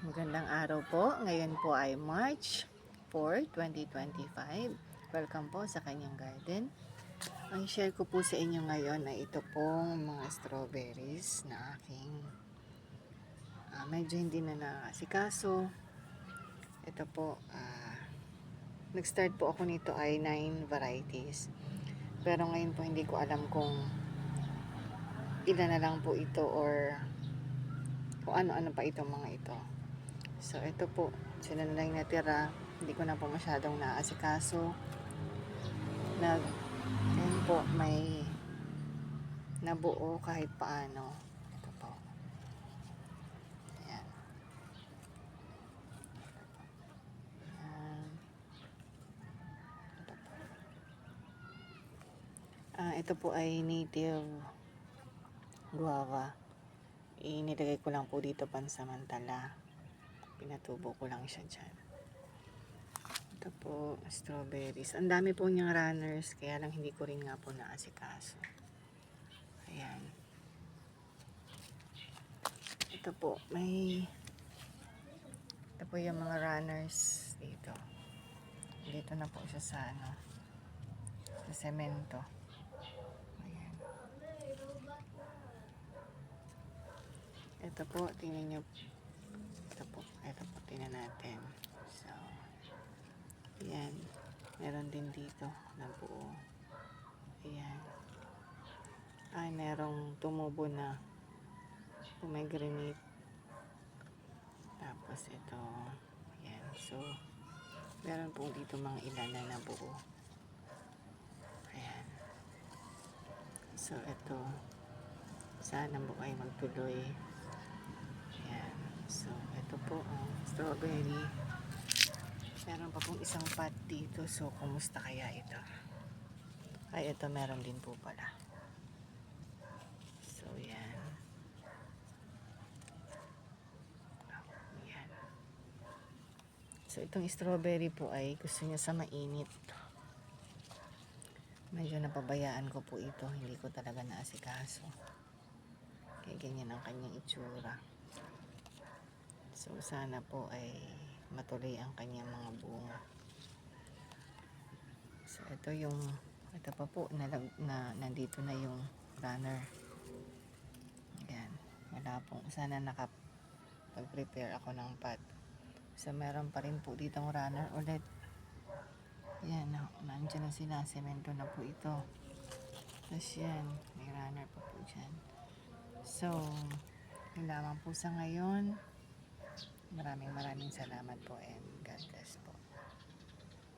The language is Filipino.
Magandang araw po. Ngayon po ay March 4, 2025. Welcome po sa kanyang garden. Ang share ko po sa inyo ngayon ay ito pong mga strawberries na aking medyo hindi na nakasikaso. Ito po, nag-start po ako nito ay 9 varieties. Pero ngayon po hindi ko alam kung ilan na lang po ito or kung ano-ano pa itong mga ito. So, ito po, sila na lang natira. Hindi ko na po masyadong naasikaso. Ngayon po, may nabuo kahit paano. Ito po. Ayan. Ayan. Ito po. Ito po ay native guava. Inilagay ko lang po dito pansamantala. Pinatubo ko lang siya dyan. Ito po, strawberries. Ang dami po niyang runners, kaya lang hindi ko rin nga po naasikaso. Ayan. Ito po, ito po yung mga runners dito. Dito na po siya sa sa semento. Ayan. Ito po, tingnan nyo. Ito po, tingnan natin. So, ayan. Meron din dito na buo. Ayan. Merong tumubo na pomegranate. Tapos ito, ayan. So, meron po dito mga ilan na nabuo. Ayan. So, ito. Sana po ay magtuloy. Ayan. So, ito po ang strawberry. Meron pa pong isang pot dito. So, kumusta kaya ito? Ay, ito meron din po pala. So, yan. Ayan. So, itong strawberry po ay gusto niya sa mainit. Medyo napabayaan ko po ito. Hindi ko talaga naasikaso. Kaya ganyan ang kanyang itsura. So, sana po ay matuloy ang kanyang mga bunga. So, ito pa po, nandito na yung runner. Ayan. Wala po. Sana nakapag-prepare ako ng pot. So, meron pa rin po ditong runner ulit. Ayan. Nandiyan na sila. Semento na po ito. Tapos yan. May runner pa po dyan. So, yun lamang po sa ngayon. Maraming salamat po and God bless po.